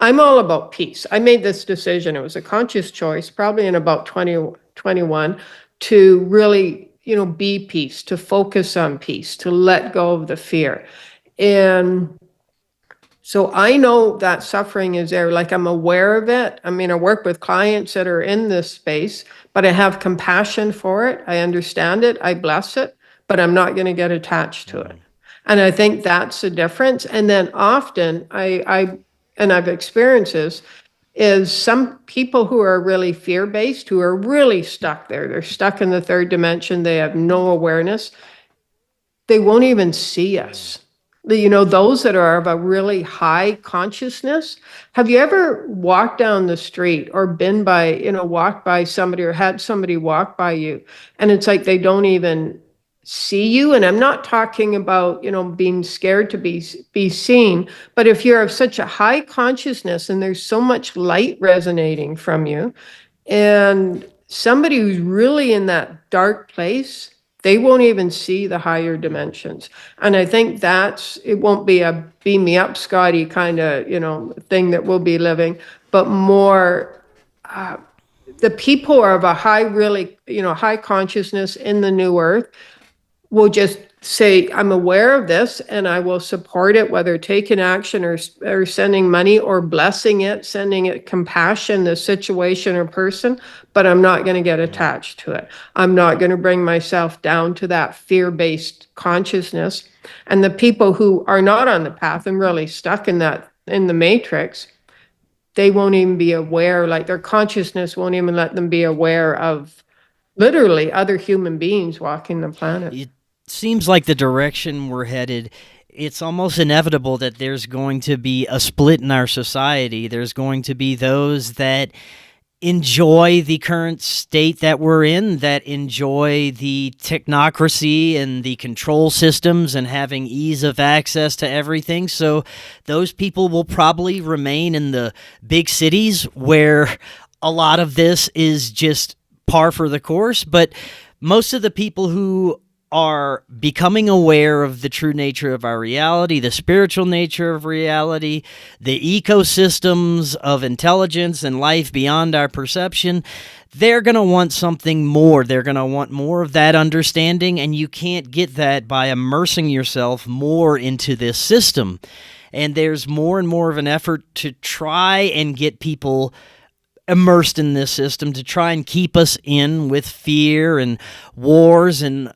I'm all about peace. I made this decision. It was a conscious choice, probably in about 2021, to really, be peace, to focus on peace, to let go of the fear. And so I know that suffering is there, like I'm aware of it. I mean, I work with clients that are in this space, but I have compassion for it. I understand it. I bless it, but I'm not going to get attached to it. And I think that's the difference. And then often I've experienced this, is some people who are really fear-based, who are really stuck there. They're stuck in the third dimension. They have no awareness. They won't even see us. Those that are of a really high consciousness. Have you ever walked down the street or been by, walked by somebody or had somebody walk by you, and it's like they don't even see you? And I'm not talking about, being scared to be seen, but if you're of such a high consciousness and there's so much light resonating from you, and somebody who's really in that dark place, they won't even see the higher dimensions. And I think it won't be a beam me up, Scotty kind of, thing that we'll be living, but more the people are of a high, really, high consciousness in the new earth will just say, I'm aware of this and I will support it, whether taking action or sending money or blessing it, sending it compassion, the situation or person, but I'm not going to get attached to it. I'm not going to bring myself down to that fear-based consciousness. And the people who are not on the path and really stuck in the matrix, they won't even be aware, like their consciousness won't even let them be aware of literally other human beings walking the planet. It seems like the direction we're headed, it's almost inevitable that there's going to be a split in our society. There's going to be those that enjoy the current state that we're in, that enjoy the technocracy and the control systems and having ease of access to everything. So those people will probably remain in the big cities where a lot of this is just par for the course. But most of the people who are becoming aware of the true nature of our reality, the spiritual nature of reality, the ecosystems of intelligence and life beyond our perception, they're going to want something more. They're going to want more of that understanding, and you can't get that by immersing yourself more into this system. And there's more and more of an effort to try and get people immersed in this system, to try and keep us in with fear and wars and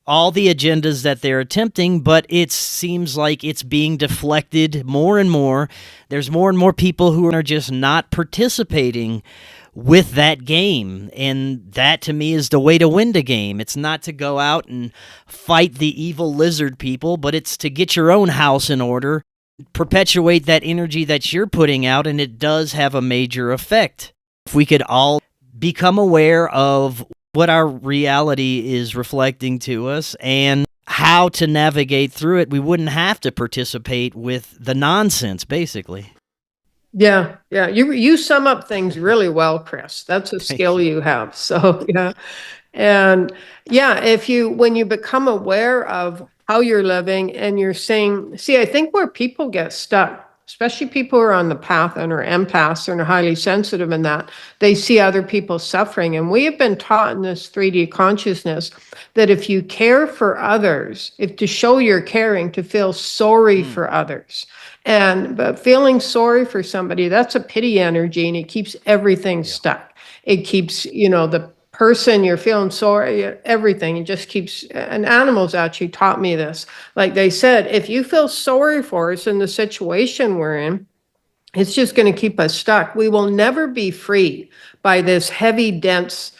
all the agendas that they're attempting, but it seems like it's being deflected more and more. There's more and more people who are just not participating with that game, and that to me is the way to win the game. It's not to go out and fight the evil lizard people, but it's to get your own house in order, perpetuate that energy that you're putting out, and it does have a major effect. If we could all become aware of what our reality is reflecting to us and how to navigate through it, we wouldn't have to participate with the nonsense, basically. Yeah. You sum up things really well, Chris. That's a skill you have. So, yeah. And yeah, when you become aware of how you're living and you're saying, see, I think where people get stuck, especially people who are on the path and are empaths and are highly sensitive in that, they see other people suffering. And we have been taught in this 3D consciousness that if you care for others, if to show you're caring, to feel sorry for others. But feeling sorry for somebody, that's a pity energy, and it keeps everything stuck. It keeps, the person you're feeling sorry, everything. It just keeps, and animals actually taught me this. Like they said, if you feel sorry for us in the situation we're in, it's just going to keep us stuck. We will never be free by this heavy, dense,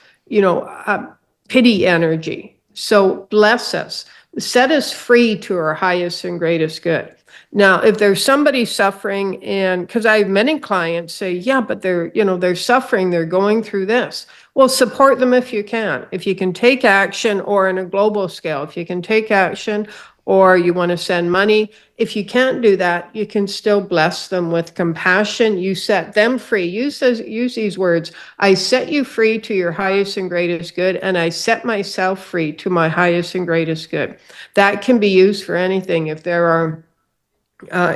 pity energy. So bless us, set us free to our highest and greatest good. Now, if there's somebody suffering, and because I have many clients say, yeah, but they're suffering, they're going through this. Well, support them if you can. If you can take action, or in a global scale, if you can take action, or you want to send money, if you can't do that, you can still bless them with compassion. You set them free. Use these words. I set you free to your highest and greatest good, and I set myself free to my highest and greatest good. That can be used for anything. If there are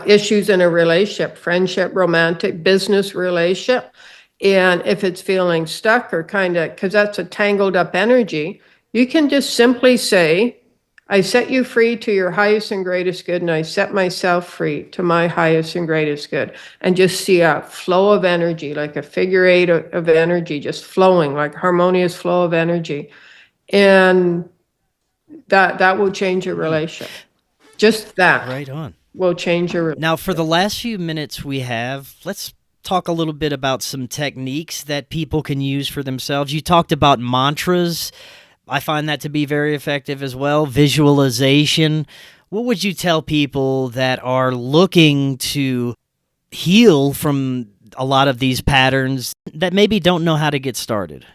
issues in a relationship, friendship, romantic, business relationship, and if it's feeling stuck or because that's a tangled up energy, you can just simply say, I set you free to your highest and greatest good, and I set myself free to my highest and greatest good. And just see a flow of energy, like a figure eight of energy, just flowing, like harmonious flow of energy. And that will change your relationship. Just that. Right on. Will change your relationship. Now, for the last few minutes we have, let's talk a little bit about some techniques that people can use for themselves. You talked about mantras. I find that to be very effective as well. Visualization. What would you tell people that are looking to heal from a lot of these patterns that maybe don't know how to get started?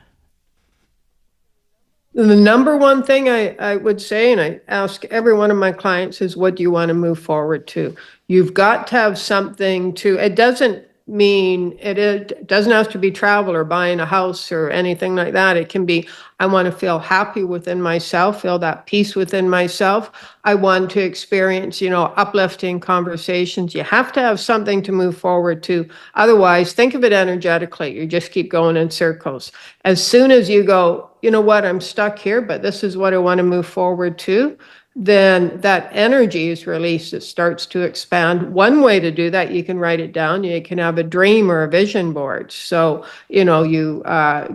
The number one thing I would say, and I ask every one of my clients, is what do you want to move forward to? You've got to have something it doesn't mean it doesn't have to be travel or buying a house or anything like that. It can be, I want to feel happy within myself, feel that peace within myself. I want to experience, uplifting conversations. You have to have something to move forward to. Otherwise, think of it energetically. You just keep going in circles. As soon as you go, you know what, I'm stuck here, but this is what I want to move forward to, then that energy is released. It starts to expand. One way to do that, you can write it down. You can have a dream or a vision board. So, you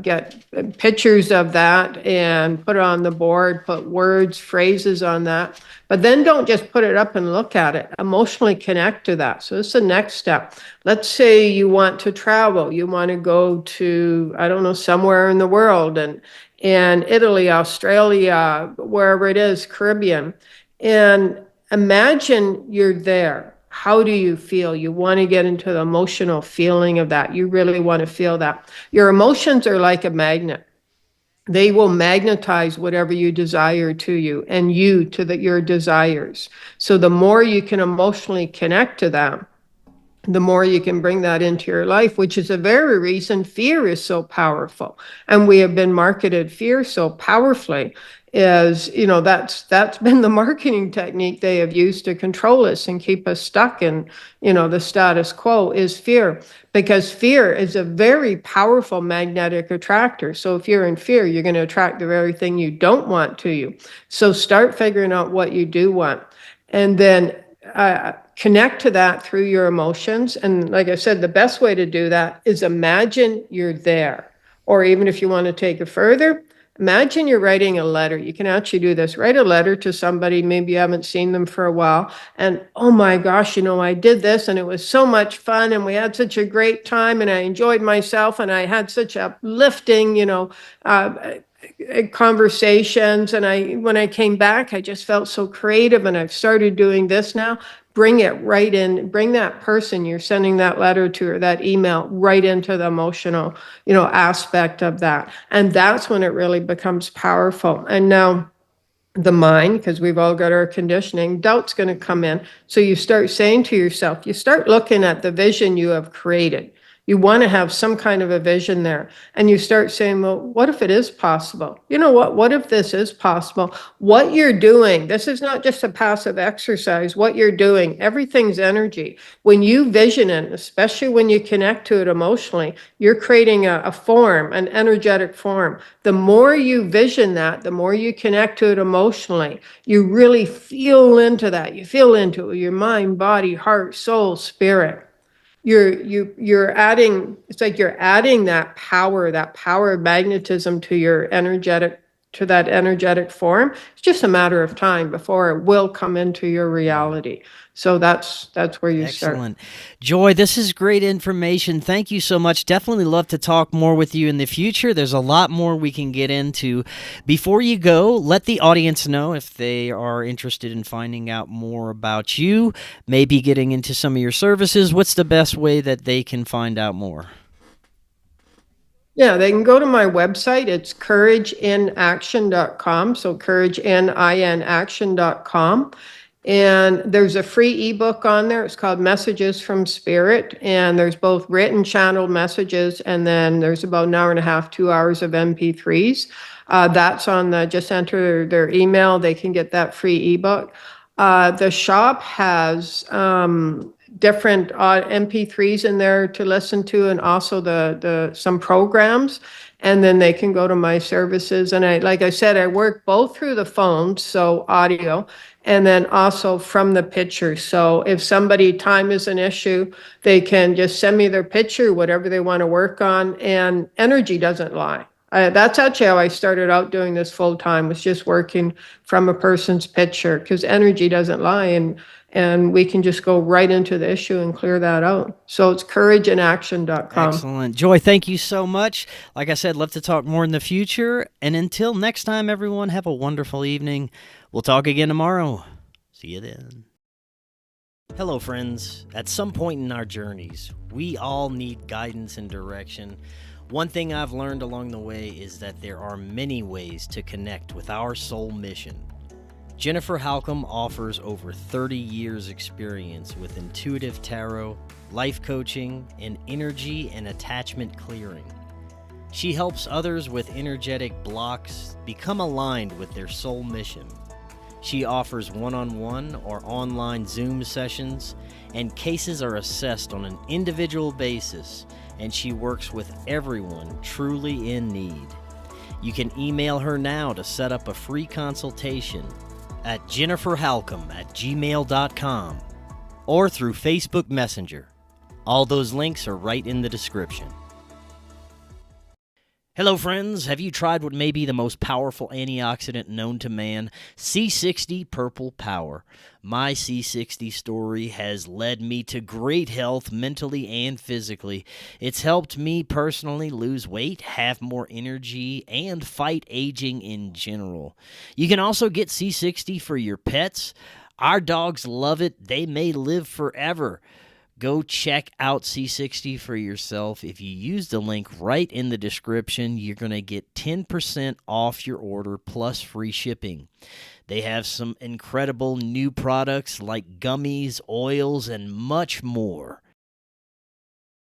get pictures of that and put it on the board, put words, phrases on that. But then don't just put it up and look at it. Emotionally connect to that. So this is the next step. Let's say you want to travel. You want to go to, I don't know, somewhere in the world, and Italy, Australia, wherever it is, Caribbean. And imagine you're there. How do you feel? You want to get into the emotional feeling of that. You really want to feel that. Your emotions are like a magnet. They will magnetize whatever you desire to you, and you to your desires. So the more you can emotionally connect to that, the more you can bring that into your life, which is the very reason fear is so powerful. And we have been marketed fear so powerfully, is, that's been the marketing technique they have used to control us and keep us stuck in, the status quo, is fear. Because fear is a very powerful magnetic attractor. So if you're in fear, you're going to attract the very thing you don't want to you. So start figuring out what you do want. And then connect to that through your emotions. And like I said, the best way to do that is imagine you're there. Or even if you want to take it further, imagine you're writing a letter. You can actually do this. Write a letter to somebody, maybe you haven't seen them for a while. And, oh my gosh, I did this and it was so much fun and we had such a great time and I enjoyed myself and I had such uplifting, conversations. And when I came back, I just felt so creative and I've started doing this now. Bring it right in, bring that person you're sending that letter to or that email right into the emotional, aspect of that. And that's when it really becomes powerful. And now the mind, because we've all got our conditioning, doubt's going to come in. So you start saying to yourself, you start looking at the vision you have created. You want to have some kind of a vision there. And you start saying, well, what if it is possible? You know what? What if this is possible? What you're doing, this is not just a passive exercise. What you're doing, everything's energy. When you vision it, especially when you connect to it emotionally, you're creating a form, an energetic form. The more you vision that, the more you connect to it emotionally, you really feel into that. You feel into it with your mind, body, heart, soul, spirit. You're adding, it's like you're adding that power of magnetism to that energetic form. It's just a matter of time before it will come into your reality. So that's where you start. Excellent. Joy, this is great information. Thank you so much. Definitely love to talk more with you in the future. There's a lot more we can get into. Before you go, let the audience know if they are interested in finding out more about you, maybe getting into some of your services. What's the best way that they can find out more? Yeah, they can go to my website. It's courageinaction.com. So courageinaction.com. And there's a free ebook on there. It's called Messages from Spirit. And there's both written channeled messages, and then there's about an hour and a half, 2 hours of MP3s. That's on just enter their email. They can get that free ebook. The shop has different MP3s in there to listen to, and also some programs. And then they can go to my services. And like I said, I work both through the phone, so audio, and then also from the picture. So if time is an issue, they can just send me their picture, whatever they want to work on, and energy doesn't lie. That's actually how I started out doing this full time, was just working from a person's picture, because energy doesn't lie, and we can just go right into the issue and clear that out. So it's courageinaction.com. Excellent. Joy, thank you so much. Like I said, love to talk more in the future. And until next time, everyone, have a wonderful evening. We'll talk again tomorrow. See you then. Hello, friends. At some point in our journeys, we all need guidance and direction. One thing I've learned along the way is that there are many ways to connect with our soul mission. Jennifer Halcame offers over 30 years experience with intuitive tarot, life coaching, and energy and attachment clearing. She helps others with energetic blocks become aligned with their soul mission. She offers one-on-one or online Zoom sessions, and cases are assessed on an individual basis, and she works with everyone truly in need. You can email her now to set up a free consultation at jenniferhalcame@gmail.com or through Facebook Messenger. All those links are right in the description. Hello friends, have you tried what may be the most powerful antioxidant known to man, C60 PurplePower? My C60 story has led me to great health mentally and physically. It's helped me personally lose weight, have more energy, and fight aging in general. You can also get C60 for your pets. Our dogs love it. They may live forever. Go check out C60 for yourself. If you use the link right in the description, you're going to get 10% off your order plus free shipping. They have some incredible new products like gummies, oils, and much more.